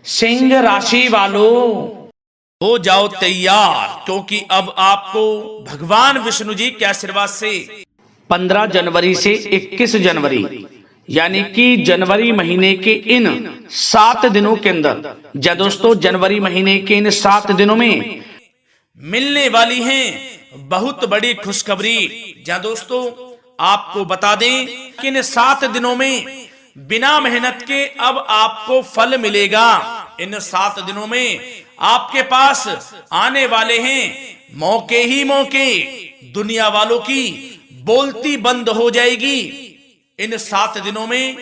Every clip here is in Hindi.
सिंह राशि वालों, हो जाओ तैयार, क्योंकि अब आपको भगवान विष्णु जी के आशीर्वाद से 15 जनवरी से 21 जनवरी यानी कि जनवरी महीने के इन 7 दिनों के अंदर, या दोस्तों जनवरी महीने के इन 7 दिनों में मिलने वाली हैं बहुत बड़ी खुशखबरी। जहां दोस्तों आपको बता दें कि इन 7 दिनों में बिना मेहनत के अब आपको फल मिलेगा। इन 7 दिनों में आपके पास आने वाले हैं मौके ही मौके। दुनिया वालों की बोलती बंद हो जाएगी। इन 7 दिनों में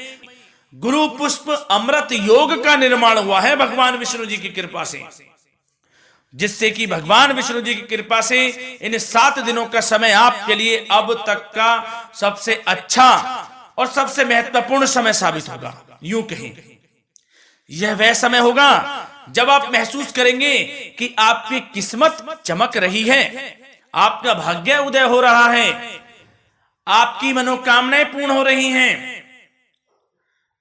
गुरु पुष्प अमृत योग का निर्माण हुआ है भगवान विष्णु जी की कृपा से, जिससे कि भगवान विष्णु जी की कृपा से इन 7 दिनों का समय आपके लिए अब तक का सबसे अच्छा और सबसे महत्वपूर्ण समय साबित होगा। यूं कहें, यह वह समय होगा जब आप महसूस करेंगे कि आपकी किस्मत चमक रही है, आपका भाग्य उदय हो रहा है, आपकी मनोकामनाएं पूर्ण हो रही हैं,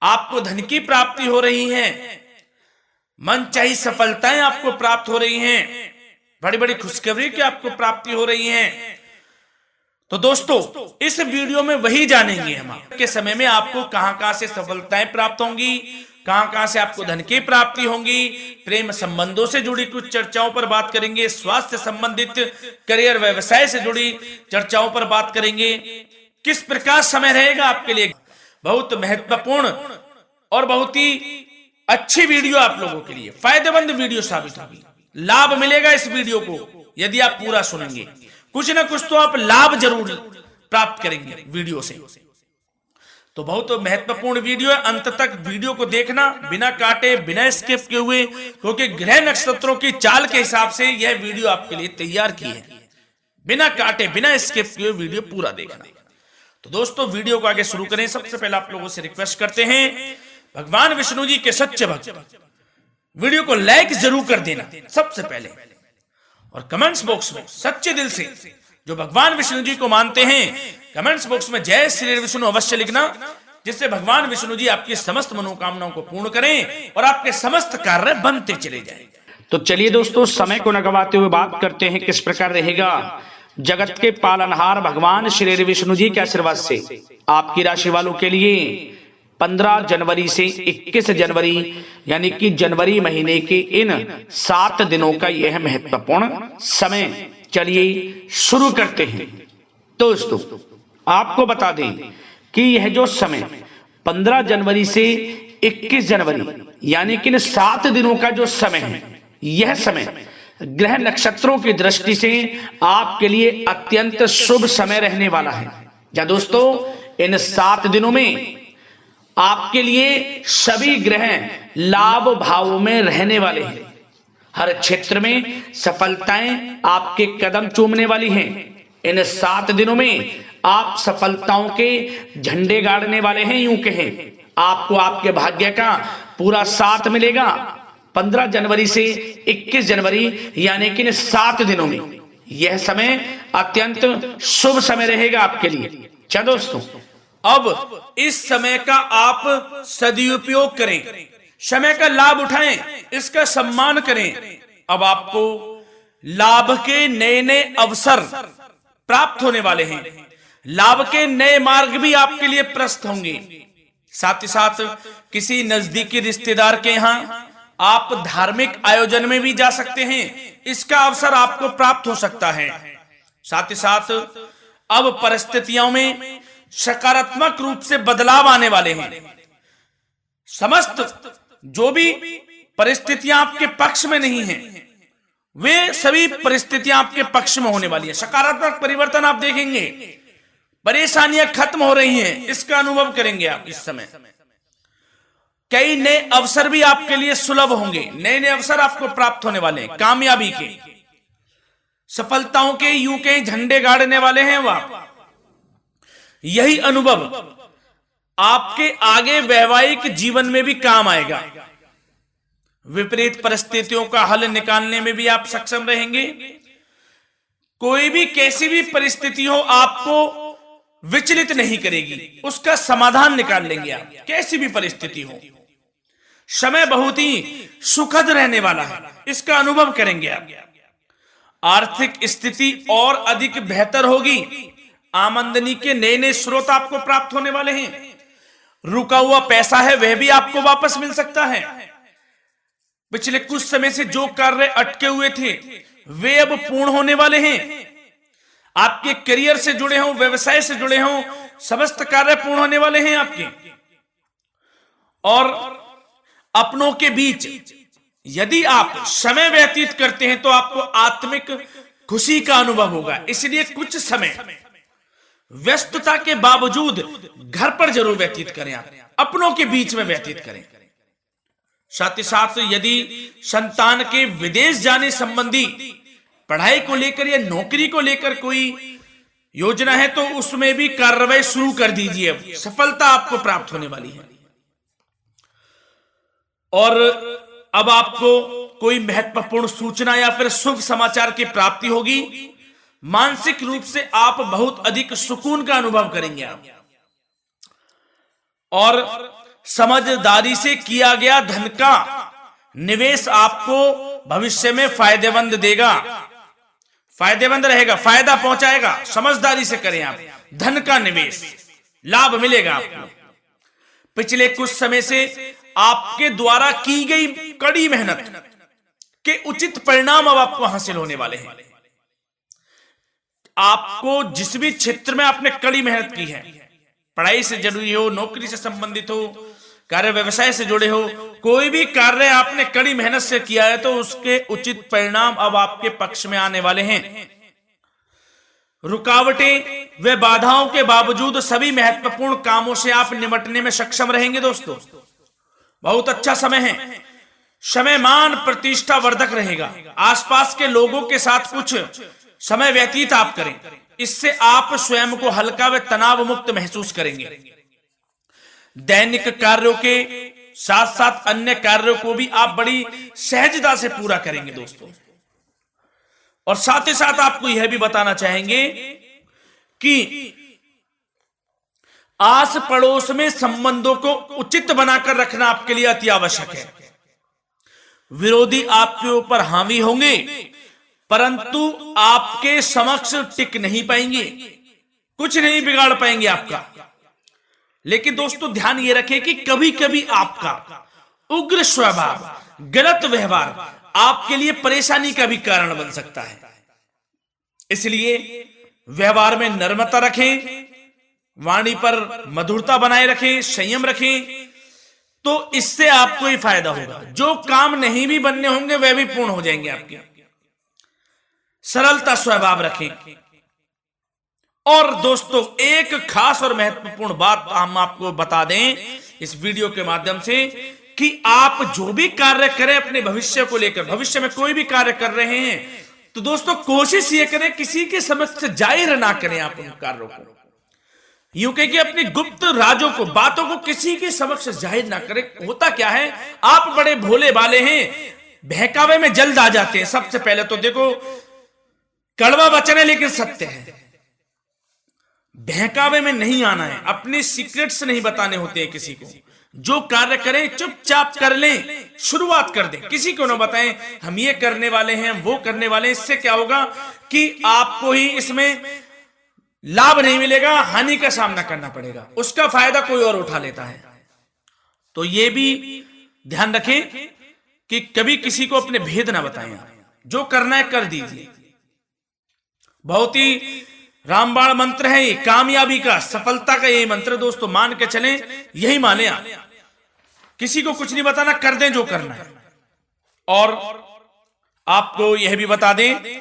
आपको धन की प्राप्ति हो रही है, मनचाही सफलताएं आपको प्राप्त हो रही हैं, बड़ी बड़ी खुशखबरी की आपको प्राप्ति हो रही है। तो दोस्तों इस वीडियो में वही जानेंगे हम के समय में आपको कहां से सफलताएं प्राप्त होंगी, कहां से आपको धन की प्राप्ति होंगी, प्रेम संबंधों से जुड़ी कुछ चर्चाओं पर बात करेंगे, स्वास्थ्य संबंधित करियर व्यवसाय से जुड़ी चर्चाओं पर बात करेंगे। किस प्रकार समय रहेगा आपके लिए, बहुत महत्वपूर्ण और बहुत ही अच्छी वीडियो आप लोगों के लिए, फायदेमंद वीडियो साबित होगी। लाभ मिलेगा इस वीडियो को यदि आप पूरा सुनेंगे, कुछ ना कुछ तो आप लाभ जरूर प्राप्त करेंगे वीडियो से। तो बहुत महत्वपूर्ण वीडियो है, अंत तक वीडियो को देखना, बिना काटे बिना स्किप किए हुए, क्योंकि ग्रह नक्षत्रों की चाल के हिसाब से यह वीडियो आपके लिए तैयार की है। बिना काटे बिना स्किप किए वीडियो पूरा देखना। तो दोस्तों वीडियो को आगे शुरू करें। सबसे पहले आप लोगों से रिक्वेस्ट करते हैं, भगवान विष्णु जी के सच्चे भक्त वीडियो को लाइक जरूर कर देना सबसे पहले, और कमेंट्स बॉक्स में सच्चे दिल से जो भगवान विष्णु जी को मानते हैं कमेंट्स बॉक्स में जय श्री विष्णु अवश्य लिखना, जिससे भगवान विष्णु जी आपकी समस्त मनोकामनाओं को पूर्ण करें और आपके समस्त कार्य बनते चले जाएं। तो चलिए दोस्तों समय को न गवाते हुए बात करते हैं किस प्रकार रहेगा जगत के पालनहार भगवान श्री विष्णु जी के आशीर्वाद से आपकी राशि वालों के लिए 15 जनवरी से 21 जनवरी यानी कि जनवरी महीने के इन 7 दिनों का यह महत्वपूर्ण समय। चलिए शुरू करते हैं। दोस्तों आपको बता दें कि यह जो समय 15 जनवरी से 21 जनवरी यानी कि इन 7 दिनों का जो समय है, यह समय ग्रह नक्षत्रों की दृष्टि से आपके लिए अत्यंत शुभ समय रहने वाला है। या दोस्तों इन 7 दिनों में आपके लिए सभी ग्रह लाभ भाव में रहने वाले हैं। हर क्षेत्र में सफलताएं आपके कदम चूमने वाली हैं। इन 7 दिनों में आप सफलताओं के झंडे गाड़ने वाले हैं। यूं कहें, आपको आपके भाग्य का पूरा साथ मिलेगा। 15 जनवरी से 21 जनवरी यानी कि इन 7 दिनों में यह समय अत्यंत शुभ समय रहेगा आपके लिए। क्या दोस्तों, अब इस समय का आप सदुपयोग करें, समय का लाभ उठाएं, इसका सम्मान करें। अब आपको लाभ के नए नए अवसर प्राप्त होने वाले हैं, लाभ के नए मार्ग भी आपके लिए प्रशस्त होंगे। साथ ही साथ किसी नजदीकी रिश्तेदार के यहां आप धार्मिक आयोजन में भी जा सकते हैं, इसका अवसर आपको प्राप्त हो सकता है। साथ ही साथ अब परिस्थितियों में सकारात्मक रूप से बदलाव आने वाले हैं। समस्त जो भी परिस्थितियां आपके पक्ष में नहीं हैं, वे सभी परिस्थितियां आपके पक्ष में होने वाली है। सकारात्मक परिवर्तन आप देखेंगे, परेशानियां खत्म हो रही हैं, इसका अनुभव करेंगे आप इस समय। कई नए अवसर भी आपके लिए सुलभ होंगे, नए नए अवसर आपको प्राप्त होने वाले हैं, कामयाबी के, सफलताओं के, यूं के झंडे गाड़ने वाले हैं वह। यही अनुभव आपके आगे वैवाहिक जीवन में भी काम आएगा। विपरीत परिस्थितियों का हल निकालने में भी आप सक्षम रहेंगे। कोई भी कैसी भी परिस्थिति हो आपको विचलित नहीं करेगी, उसका समाधान निकाल लेंगे आप, कैसी भी परिस्थिति हो। समय बहुत ही सुखद रहने वाला है, इसका अनुभव करेंगे आप। आर्थिक स्थिति और अधिक बेहतर होगी। आमदनी के नए नए स्रोत आपको प्राप्त होने वाले हैं। रुका हुआ पैसा है वह भी आपको वापस मिल सकता है। पिछले कुछ समय से जो कार्य अटके हुए थे वे अब पूर्ण होने वाले हैं। आपके करियर से जुड़े हों, व्यवसाय से जुड़े हों, समस्त कार्य पूर्ण होने वाले हैं आपके। और अपनों के बीच यदि आप समय व्यतीत करते हैं तो आपको आत्मिक खुशी का अनुभव होगा। इसलिए कुछ समय व्यस्तता के बावजूद घर पर जरूर व्यतीत करें, आप अपनों के बीच में व्यतीत करें। साथ ही साथ यदि संतान के विदेश जाने संबंधी पढ़ाई को लेकर या नौकरी को लेकर कोई योजना है तो उसमें भी कार्रवाई शुरू कर दीजिए। अब सफलता आपको प्राप्त होने वाली है। और अब आपको कोई महत्वपूर्ण सूचना या फिर शुभ समाचार की प्राप्ति होगी। मानसिक रूप से आप बहुत अधिक सुकून का अनुभव करेंगे आप। और समझदारी से किया गया धन का निवेश आपको भविष्य में फायदेमंद देगा, फायदेमंद रहेगा, फायदा पहुंचाएगा। समझदारी से करें आप। धन का निवेश लाभ मिलेगा आपको। पिछले कुछ समय से आपके द्वारा की गई कड़ी मेहनत के उचित परिणाम अब आपको हासिल होने वाले हैं। आपको जिस भी क्षेत्र में आपने कड़ी मेहनत की है, पढ़ाई से जुड़ी हो, नौकरी से संबंधित हो, कार्य व्यवसाय से जुड़े हो, कोई भी कार्य आपने कड़ी मेहनत से किया है तो उसके उचित परिणाम अब आपके पक्ष में आने वाले हैं। रुकावटें व बाधाओं के बावजूद सभी महत्वपूर्ण कामों से आप निपटने में सक्षम रहेंगे। दोस्तों बहुत अच्छा समय है। समय मान प्रतिष्ठा वर्धक रहेगा। आसपास के लोगों के साथ कुछ समय व्यतीत आप करें, इससे आप स्वयं को हल्का व तनाव मुक्त महसूस करेंगे। दैनिक कार्यों के साथ साथ अन्य कार्यों को भी आप बड़ी सहजता से पूरा करेंगे दोस्तों। और साथ ही साथ आपको यह भी बताना चाहेंगे कि आस पड़ोस में संबंधों को उचित बनाकर रखना आपके लिए अति आवश्यक है। विरोधी आपके ऊपर हावी होंगे परंतु आपके समक्ष टिक नहीं पाएंगे, कुछ नहीं बिगाड़ पाएंगे आपका। लेकिन दोस्तों ध्यान ये रखें कि कभी कभी आपका उग्र स्वभाव, गलत व्यवहार आपके लिए परेशानी का भी कारण बन सकता है। इसलिए व्यवहार में नम्रता रखें, वाणी पर मधुरता बनाए रखें, संयम रखें, तो इससे आपको ही फायदा होगा। जो काम नहीं भी बनने होंगे वह भी पूर्ण हो जाएंगे आपके। सरलता स्वभाव रखें। और दोस्तों एक खास और महत्वपूर्ण बात हम आपको बता दें इस वीडियो के माध्यम से कि आप जो भी कार्य करें अपने भविष्य को लेकर, भविष्य में कोई भी कार्य कर रहे हैं तो दोस्तों कोशिश ये करें किसी के समक्ष जाहिर ना करें आप उन कार्यों को। यूं कह कि अपनी गुप्त राजों को, बातों को किसी के समक्ष जाहिर ना करें। होता क्या है, आप बड़े भोले भाले हैं, बहकावे में जल्द आ जाते हैं। सबसे पहले तो देखो कड़वा वचन है लेकिन सत्य है। बहकावे में नहीं आना है, अपने सीक्रेट्स नहीं बताने होते हैं किसी को। जो कार्य करें चुपचाप कर लें, शुरुआत कर दें, किसी को ना बताएं हम ये करने वाले हैं, हम वो करने वाले हैं। इससे क्या होगा कि आपको ही इसमें लाभ नहीं मिलेगा, हानि का सामना करना पड़ेगा, उसका फायदा कोई और उठा लेता है। तो ये भी ध्यान रखें कि कभी किसी को अपने भेद ना बताएं। जो करना है कर दीजिए। बहुत ही रामबाण मंत्र है ये, कामयाबी का, सफलता का यही मंत्र दोस्तों। मान के चलें, यही माने आप। किसी को कुछ नहीं बताना, कर दें जो करना है। और आपको यह भी बता दें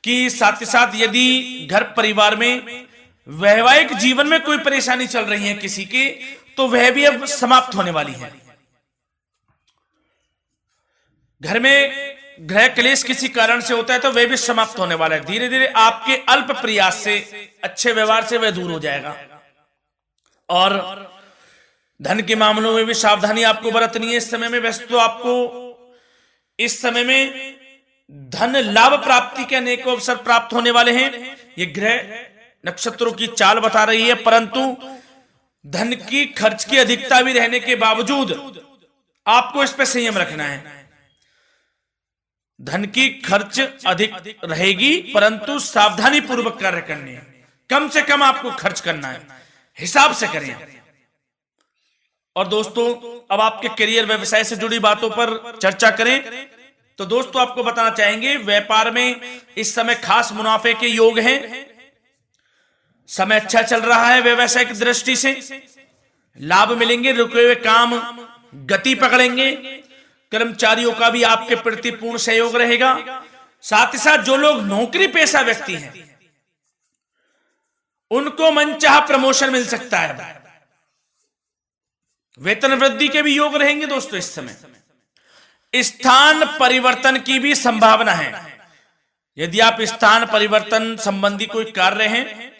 कि साथ ही साथ यदि घर परिवार में वैवाहिक जीवन में कोई परेशानी चल रही है किसी के, तो वह भी अब समाप्त होने वाली है। घर में गृह क्लेश किसी कारण से होता है तो वह भी समाप्त होने वाला है। धीरे धीरे आपके अल्प प्रयास से, अच्छे व्यवहार से वह दूर हो जाएगा। और धन के मामलों में भी सावधानी आपको बरतनी है इस समय में। वैसे तो आपको इस समय में धन लाभ प्राप्ति के अनेक अवसर प्राप्त होने वाले हैं, ये ग्रह नक्षत्रों की चाल बता रही है। परंतु धन की खर्च की अधिकता भी रहने के बावजूद आपको इस पे संयम रखना है। धन की खर्च अधिक रहेगी, परंतु सावधानी पूर्वक कार्य करने हैं। कम से कम आपको खर्च करना है, हिसाब से करें। और दोस्तों, अब आपके करियर व्यवसाय से जुड़ी बातों पर चर्चा करें तो दोस्तों आपको बताना चाहेंगे, व्यापार में इस समय खास मुनाफे के योग हैं। समय अच्छा चल रहा है, व्यवसाय की दृष्टि से लाभ मिलेंगे, रुके हुए काम गति पकड़ेंगे। कर्मचारियों का भी आपके प्रति पूर्ण सहयोग रहेगा। साथ ही साथ जो लोग नौकरी पेशा व्यक्ति हैं उनको मनचाहा प्रमोशन मिल सकता है। वेतन वृद्धि के भी योग रहेंगे दोस्तों। इस समय स्थान परिवर्तन की भी संभावना है। यदि आप स्थान परिवर्तन संबंधी कोई कार्य हैं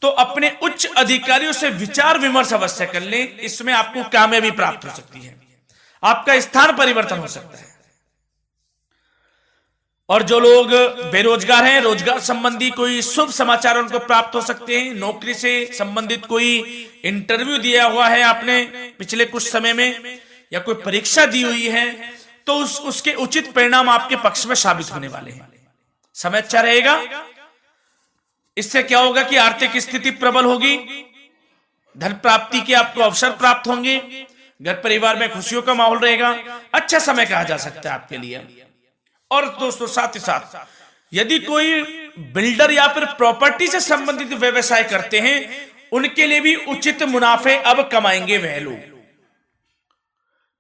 तो अपने उच्च अधिकारियों से विचार विमर्श अवश्य कर लें। इसमें आपको कामयाबी प्राप्त हो सकती है, आपका स्थान परिवर्तन हो सकता है। और जो लोग बेरोजगार हैं, रोजगार संबंधी कोई शुभ समाचार उनको प्राप्त हो सकते हैं। नौकरी से संबंधित कोई इंटरव्यू दिया हुआ है आपने पिछले कुछ समय में, या कोई परीक्षा दी हुई है, तो उसके उचित परिणाम आपके पक्ष में साबित होने वाले हैं। समय अच्छा रहेगा। इससे क्या होगा कि आर्थिक स्थिति प्रबल होगी, धन प्राप्ति के आपको अवसर प्राप्त होंगे, घर परिवार में खुशियों का माहौल रहेगा। अच्छा समय कहा जा सकता है आपके लिए। और दोस्तों साथ ही साथ यदि कोई बिल्डर या फिर प्रॉपर्टी से संबंधित व्यवसाय करते हैं, उनके लिए भी उचित मुनाफे अब कमाएंगे वह लोग।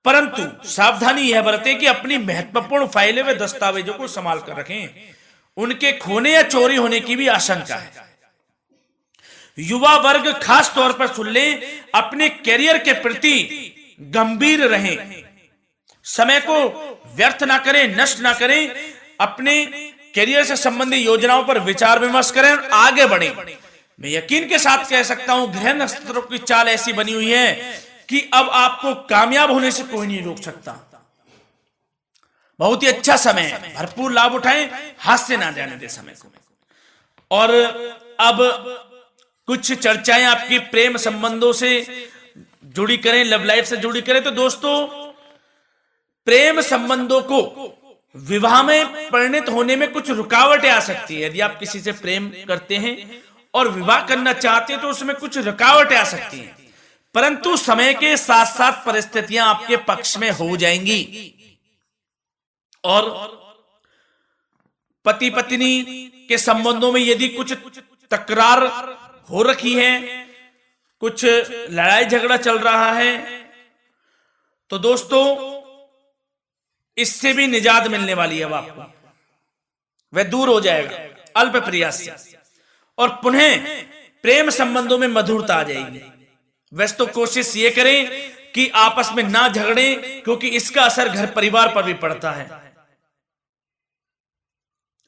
परंतु सावधानी यह बरतें कि अपनी महत्वपूर्ण फाइलें व दस्तावेजों को संभाल कर रखें, उनके खोने या चोरी होने की भी आशंका है। युवा वर्ग खास तौर पर सुन लें, अपने कैरियर के प्रति गंभीर रहें, समय को व्यर्थ ना करें, नष्ट ना करें। अपने कैरियर से संबंधित योजनाओं पर विचार विमर्श करें और आगे बढ़ें। मैं यकीन के साथ कह सकता हूं, ग्रह नक्षत्रों की चाल ऐसी बनी हुई है कि अब आपको कामयाब होने से कोई नहीं रोक सकता। बहुत ही अच्छा समय है, भरपूर लाभ उठाएं, हाथ से ना जाने दे समय को। और अब कुछ चर्चाएं आपकी प्रेम संबंधों से जुड़ी करें, लव लाइफ से जुड़ी करें। तो दोस्तों, प्रेम संबंधों को विवाह में परिणत होने में कुछ रुकावटें आ सकती है। यदि आप किसी से प्रेम करते हैं और विवाह करना चाहते हैं तो उसमें कुछ रुकावटें आ सकती हैं, परंतु समय के साथ साथ परिस्थितियां आपके पक्ष में हो जाएंगी। और पति पत्नी के संबंधों में यदि कुछ तकरार हो रखी है, कुछ लड़ाई झगड़ा चल रहा है, तो दोस्तों इससे भी निजात मिलने वाली है। अब आपको वह दूर हो जाएगा अल्प प्रयास से, और पुनः प्रेम संबंधों में मधुरता आ जाएगी। वैसे तो कोशिश ये करें कि आपस में ना झगड़ें, क्योंकि इसका असर घर परिवार पर भी पड़ता है।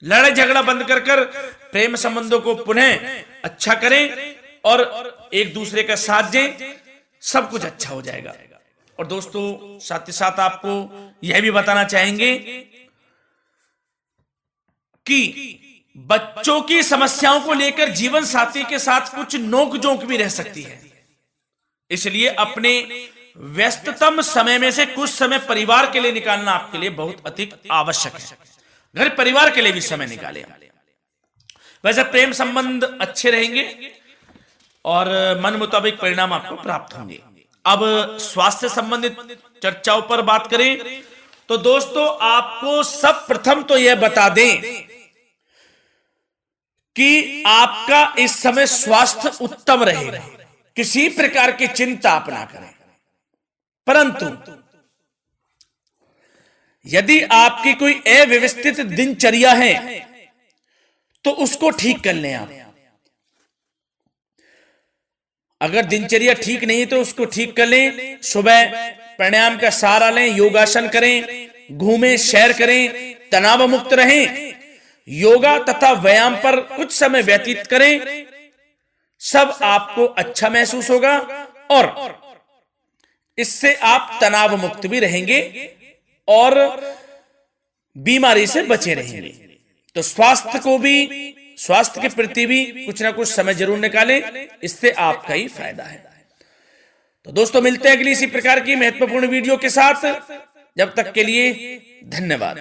लड़ाई झगड़ा बंद कर प्रेम संबंधों को पुनः अच्छा करें और एक दूसरे का साथ दें, सब कुछ अच्छा हो जाएगा। और दोस्तों साथ ही साथ आपको यह भी बताना चाहेंगे कि बच्चों की समस्याओं को लेकर जीवन साथी के साथ कुछ नोक-झोंक भी रह सकती है। इसलिए अपने व्यस्ततम समय में से कुछ समय परिवार के लिए निकालना आपके लिए बहुत अधिक आवश्यक है। घर परिवार के लिए भी समय निकालें। वैसे प्रेम संबंध अच्छे रहेंगे और मन मुताबिक परिणाम आपको प्राप्त होंगे। अब स्वास्थ्य संबंधित चर्चाओं पर बात करें तो दोस्तों, आपको सब प्रथम तो यह बता दें कि आपका इस समय स्वास्थ्य उत्तम रहेगा। किसी प्रकार की चिंता आप ना करें, परंतु यदि आपकी कोई अव्यवस्थित दिनचर्या है तो उसको ठीक कर लें आप। अगर दिनचर्या ठीक नहीं तो उसको ठीक कर लें। सुबह प्राणायाम का सहारा लें, योगासन करें, घूमें, सैर करें, तनाव मुक्त रहें, योगा तथा व्यायाम पर कुछ समय व्यतीत करें। सब आपको अच्छा महसूस होगा और इससे आप तनाव मुक्त भी रहेंगे और बीमारी से बचे रहेंगे। तो स्वास्थ्य के प्रति भी कुछ ना कुछ समय जरूर निकालें, इससे आपका ही फायदा है। तो दोस्तों मिलते हैं अगली इसी प्रकार की महत्वपूर्ण वीडियो के साथ। जब तक के लिए धन्यवाद।